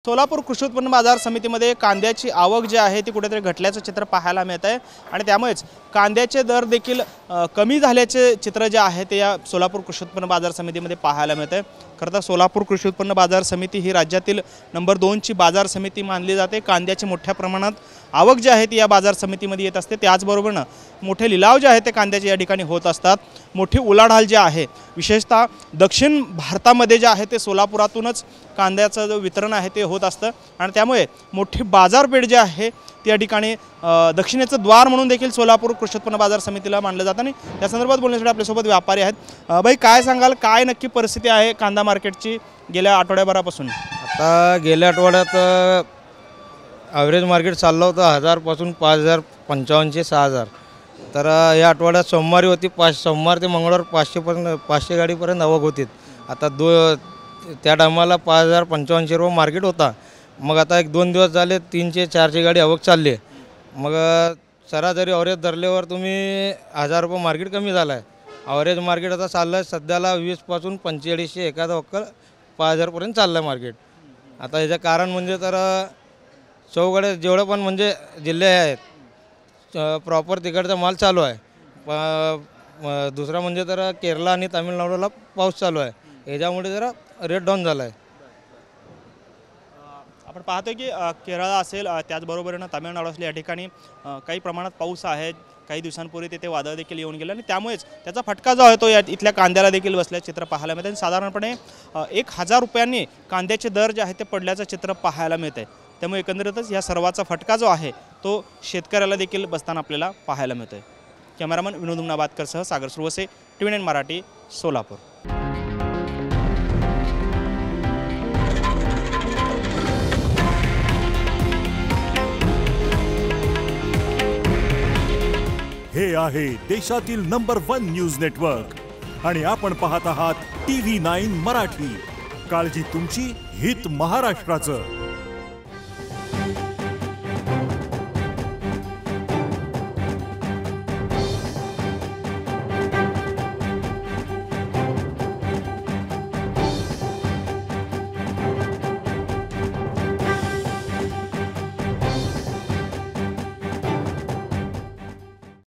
सोलापूर कृषी उत्पन्न बाजार समितीमध्ये कांद्याची आवक जी आहे ती कुठेतरी घटल्याचं चित्र पाहायला मिळत आहे आणि त्यामुळेच कांद्याचे दर देखील कमी झाल्याचे चित्र जे आहे ते या सोलापूर कृषी उत्पन्न बाजार समितीमध्ये पाहायला मिळत आहे। खरं तर सोलापूर कृषी उत्पन्न बाजार समिती ही राज्यातील नंबर 2 ची बाजार समिती मानली जाते। कांद्याची मोठ्या प्रमाणात आवक जी आहे ती या बाजार समितीमध्ये येत असते। त्याचबरोबर मोठे लिलाव जे आहे ते कांद्याचे या ठिकाणी होत असतात। मोठी उलाढाल जी आहे विशेषतः दक्षिण भारतामध्ये जे आहे ते सोलापुरातूनच कांद्याचं जो वितरण आहे ते होत असतं आणि त्यामुळे मोठी बाजारपेठ जी आहे त्या ठिकाणी दक्षिणेचं द्वार म्हणून देखील सोलापूर कृषी उत्पन्न बाजार समितीला मानलं जातं। आणि त्या संदर्भात बोलण्यासाठी आपल्यासोबत व्यापारी आहेत। भाई काय सांगाल, काय नक्की परिस्थिती आहे कांदा मार्केटची गेल्या आठवड्याभरापासून? आता गेल्या आठवड्यात ॲव्हरेज मार्केट चाललं होतं 1000 पासून 5000, 5500, 6000। तर या आठवड्यात सोमवारी होती सोमवार ते मंगळवार 500 गाडीपर्यंत आवक होती। आता त्या टायमाला 5000, 5500 रुपये मार्केट होता। मग आता 1-2 दिवस झाले 300, 400 गाडी आवक चालली आहे। मग सरासरी ॲव्हरेज धरल्यावर तुम्ही 1000 रुपये मार्केट कमी झालं आहे। ॲव्हरेज मार्केट आता चाललं आहे सध्याला 20 पासून 4500, एखादा वक्कल 5000 पर्यंत चाललं आहे मार्केट। आता याचं कारण म्हणजे तर चौकडे जेवढं पण म्हणजे जिल्हे आहेत प्रॉपर तिकडचा माल चालू आहे। दुसरा म्हणजे तर केरला आणि तामिळनाडूला पाऊस चालू आहे, याच्यामुळे जरा रेट डाऊन झाला आहे। आपण पाहतो की केरळ असेल त्याचबरोबर तामिळनाडू असेल या ठिकाणी काही प्रमाणात पाऊस आहे। काही दिवसांपूर्वी तिथे वादळ देखील येऊन गेलं आणि त्यामुळेच त्याचा फटका जो आहे तो या इथल्या कांद्याला देखील बसल्याचं चित्र पाहायला मिळतं। साधारणपणे 1000 रुपयांनी कांद्याचे दर जे आहे ते पडल्याचं चित्र पाहायला मिळतं आहे। त्यामुळे एकंदरीतच या सर्वाचा फटका जो आहे तो शेतकऱ्याला देखील बसताना आपल्याला पाहायला मिळतो आहे। कॅमेरामन विनोद उमनाबादकरसह सागर सुरवसे, TVN मराठी, सोलापूर। हे आहे देशातील नंबर 1 न्यूज नेटवर्क आणि आपण पाहत आहात TV9 मराठी। काळजी तुमची, हित महाराष्ट्राचं।